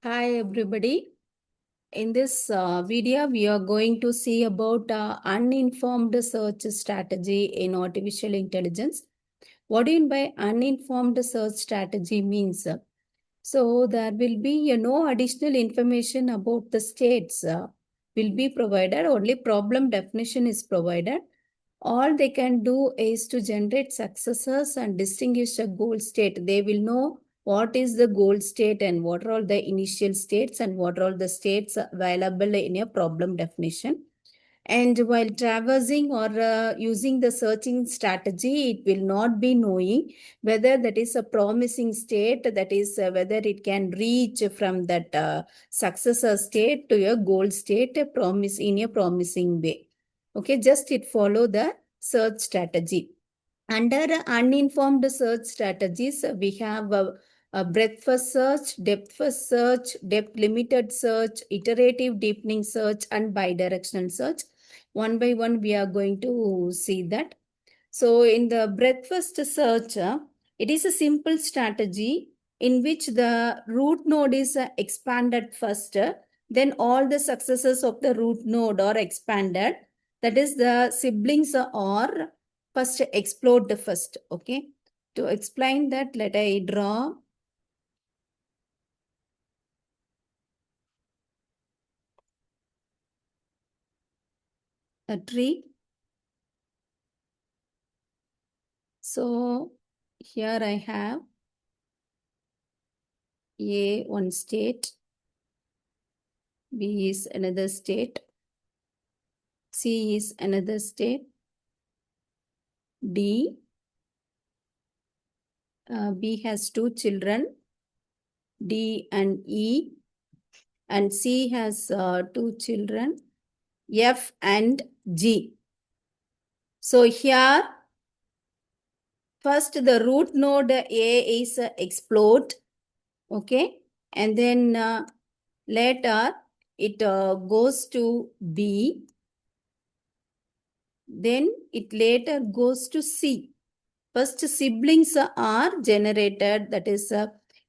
Hi everybody. In this video, we are going to see about uninformed search strategy in artificial intelligence. What do you mean by uninformed search strategy means? So there will be no additional information about the states will be provided. Only problem definition is provided. All they can do is to generate successors and distinguish a goal state. They will know what is the goal state and what are all the initial states and what are all the states available in a problem definition. And while traversing or using the searching strategy, it will not be knowing whether that is a promising state, that is whether it can reach from that successor state to a goal state in a promising way. Okay, just it follow the search strategy. Under uninformed search strategies, we have a breadth first search, depth first search, depth limited search, iterative deepening search, and bidirectional search. One by one, we are going to see that. So in the breadth first search, it is a simple strategy in which the root node is expanded first, then all the successors of the root node are expanded. That is, the siblings are first explored first. Okay. To explain that, let I draw a tree. So here I have A one state, B is another state, C is another state, D, B has two children, D and E, and C has two children, F and G. So here, first the root node A is explored, okay, and then later it goes to B, then it later goes to C. First siblings are generated, that is,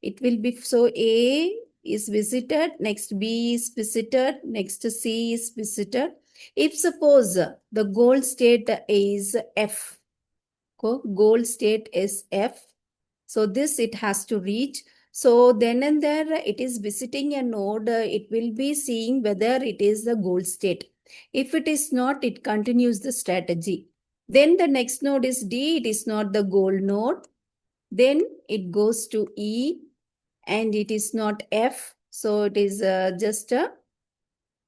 it will be, so A is visited, next B is visited, next C is visited. If suppose the goal state is F, goal state is F, so this it has to reach. So then and there it is visiting a node, it will be seeing whether it is the goal state. If it is not, it continues the strategy. Then the next node is D, it is not the goal node. Then it goes to E and it is not F. So it is just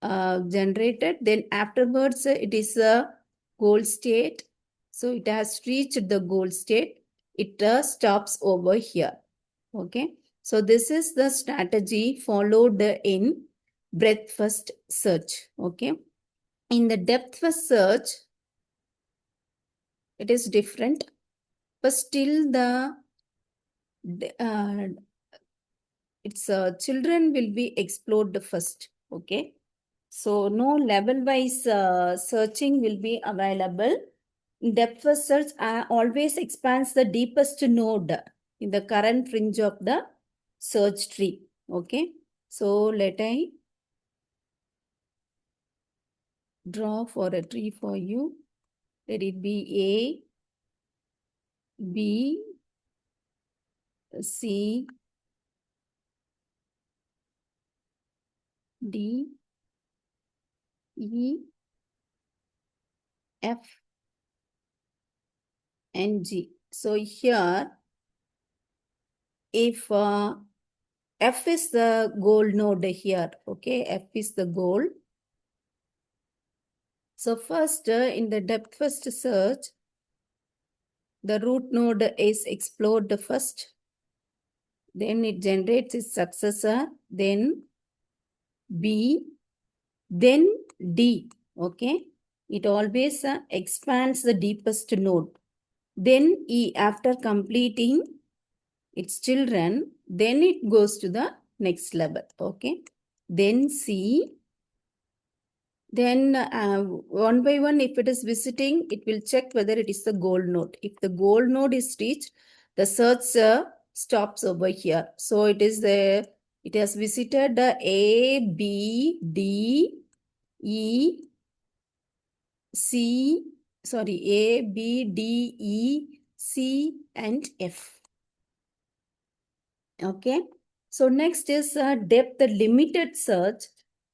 generated. Then afterwards it is a goal state. So it has reached the goal state. It stops over here. Okay. So this is the strategy followed in breadth first search. Okay. In the depth first search, it is different, but still the its children will be explored first. Okay. So no level wise searching will be available. Depth first search always expands the deepest node in the current fringe of the search tree. Okay. So let I draw for a tree for you. Let it be A, B, C, D, E, F, and G. So here, if F is the goal node here, okay, F is the goal. So first, in the depth first search, the root node is explored first. Then it generates its successor, then B, then D, okay. It always expands the deepest node. Then E, after completing its children, then it goes to the next level, okay. Then C, then one by one, if it is visiting, it will check whether it is the goal node. If the goal node is reached, the search stops over here. So it is It has visited the A, B, D, E, C, sorry, A, B, D, E, C, and F. Okay. So next is depth limited search.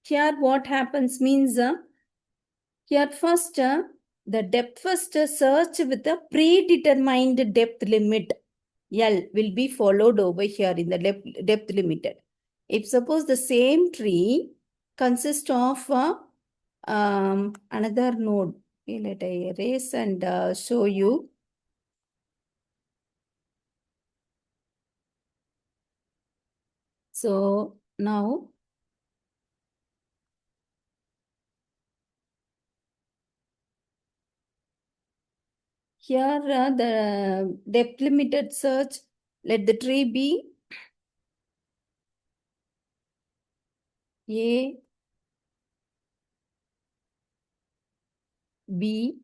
Here what happens means, here first, the depth first search with a predetermined depth limit L will be followed over here in the depth limited. If suppose the same tree consists of another node, okay, let I erase and show you. So now here the depth limited search, let the tree be A, B,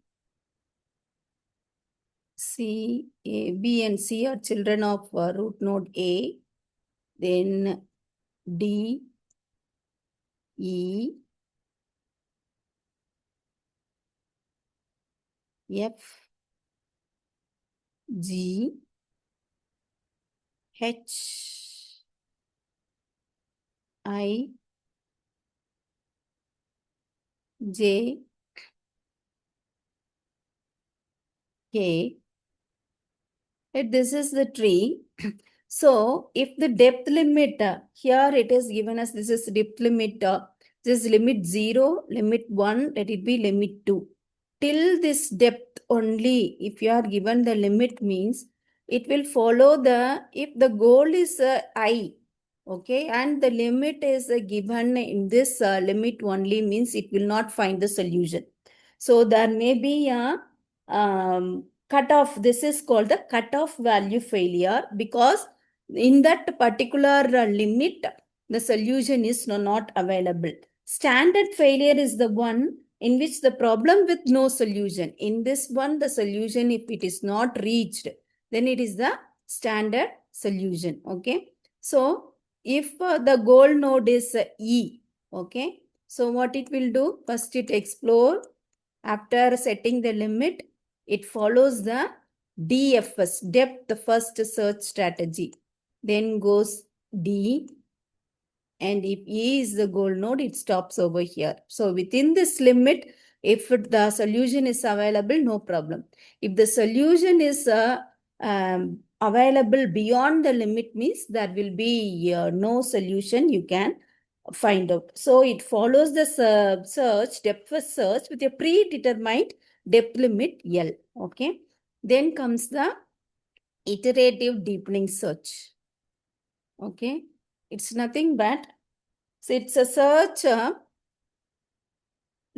C, A, B and C are children of root node A, then D, E, F, G, H, I, J, K. This is the tree. So if the depth limit, here it is given as this is depth limit, this is limit 0, limit 1, let it be limit 2. Till this depth only, if you are given the limit means, it will follow the, if the goal is I, okay, and the limit is given in this limit only means it will not find the solution. So there may be a cutoff. This is called the cutoff value failure because in that particular limit, the solution is not available. Standard failure is the one in which the problem with no solution. In this one, the solution, if it is not reached, then it is the standard solution. Okay. So if the goal node is E, okay. So what it will do? First it explore. After setting the limit, it follows the DFS, depth first search strategy. Then goes D. And if E is the goal node, it stops over here. So within this limit, if the solution is available, no problem. If the solution is available beyond the limit means there will be no solution you can find out. So it follows the search, depth first search with a predetermined depth limit L. Okay. Then comes the iterative deepening search. Okay. It's nothing but, so it's a search,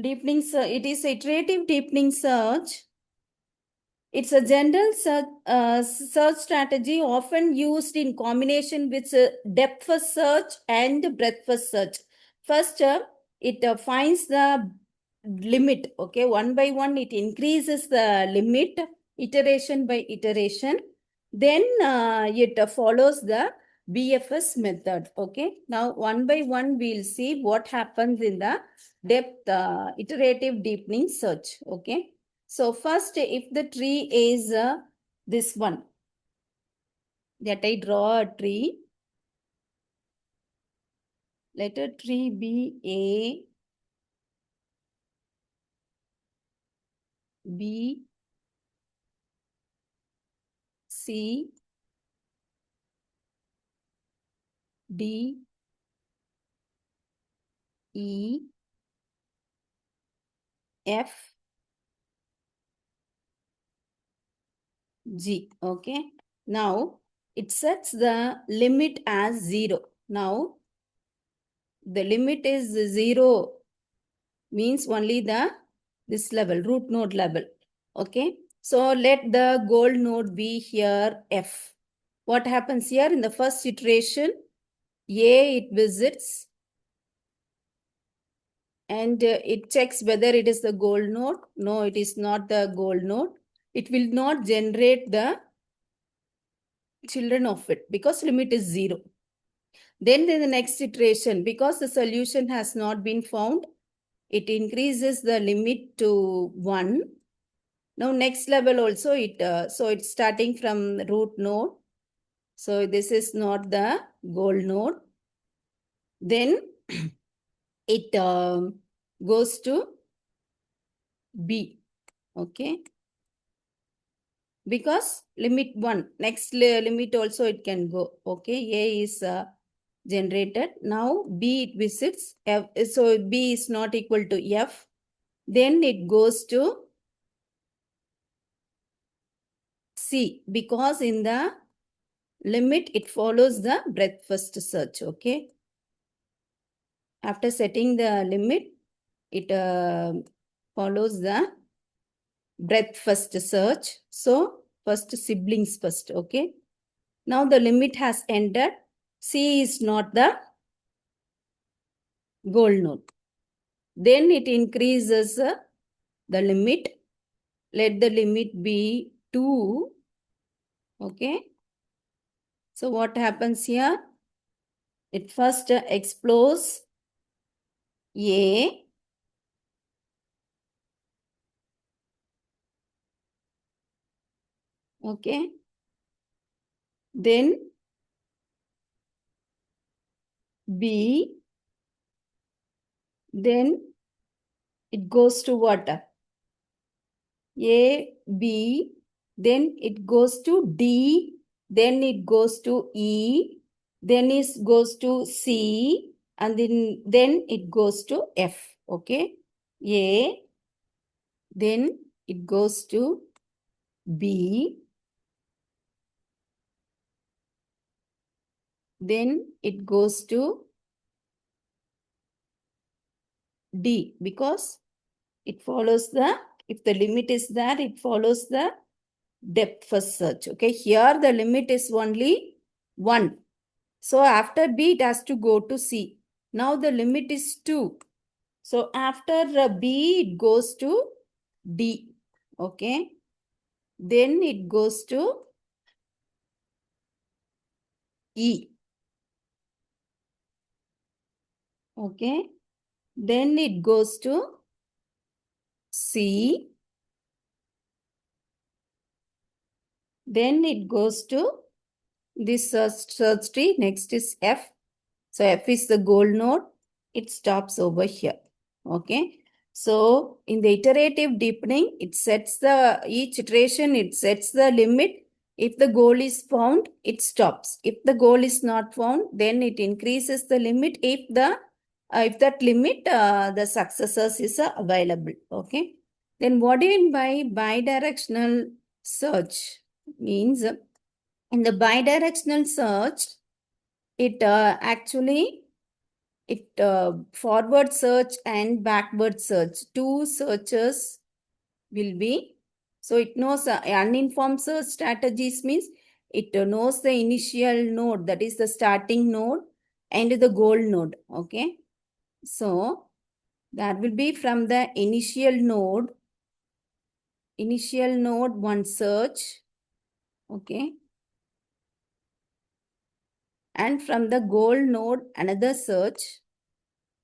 deepening search. It is iterative deepening search. It's a general search strategy often used in combination with depth first search and breadth first search. First, it finds the limit. Okay, one by one, it increases the limit, iteration by iteration. Then it follows the BFS method. Okay, now one by one, we'll see what happens in the depth iterative deepening search. Okay. So first, if the tree is this one, that I draw a tree, let a tree be A, B, C, D, E, F, G. Okay. Now, it sets the limit as 0. Now, the limit is 0 means only the this level, root node level. Okay. So, let the goal node be here F. What happens here in the first iteration? A, it visits and it checks whether it is the goal node. No, it is not the goal node. It will not generate the children of it because limit is 0. Then the next iteration, because the solution has not been found, it increases the limit to 1. Now next level also, so it's starting from root node. So this is not the goal node. Then it goes to B. Okay. Because limit 1, next limit also it can go. Okay. A is generated. Now B it visits F. So B is not equal to F. Then it goes to C, because in the limit it follows the breadth first search. Okay. After setting the limit, it follows the breadth first search. So first siblings first. Okay. Now the limit has entered. C is not the goal node. Then it increases the limit. Let the limit be 2. Okay. So what happens here? It first explores A. Okay. Then B. Then it goes to what? A, B. Then it goes to D. Then it goes to E. Then it goes to C. And then it goes to F. Okay. A. Then it goes to B. Then it goes to D, because it follows the, if the limit is there, it follows the depth first search. Okay, here the limit is only 1. So after B, it has to go to C. Now the limit is 2. So after B, it goes to D. Okay. Then it goes to E. Okay. Then it goes to C. Then it goes to this search tree. Next is F. So F is the goal node. It stops over here. Okay. So in the iterative deepening, it sets the, each iteration, it sets the limit. If the goal is found, it stops. If the goal is not found, then it increases the limit. If that limit, the successors is available. Okay. Then what do you mean by bidirectional search? Means in the bidirectional search, it actually forward search and backward search, 2 searches will be. So it knows uninformed search strategies means it knows the initial node, that is the starting node, and the goal node. Okay. So that will be from the initial node one search. Okay. And from the goal node another search.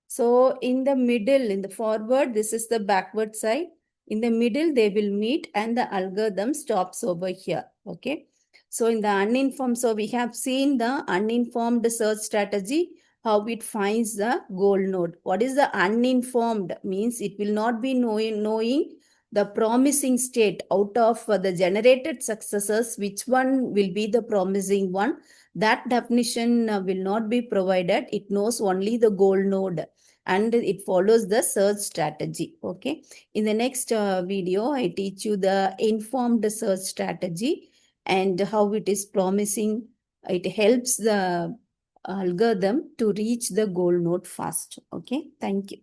So in the middle, in the forward, this is the backward side. In the middle, they will meet and the algorithm stops over here. Okay. So in the uninformed, so we have seen the uninformed search strategy, how it finds the goal node. What is the uninformed? Means it will not be knowing the promising state out of the generated successes, which one will be the promising one. That definition will not be provided. It knows only the goal node and it follows the search strategy. Okay. In the next video, I teach you the informed search strategy and how it is promising. It helps the algorithm to reach the goal node fast. Okay. Thank you.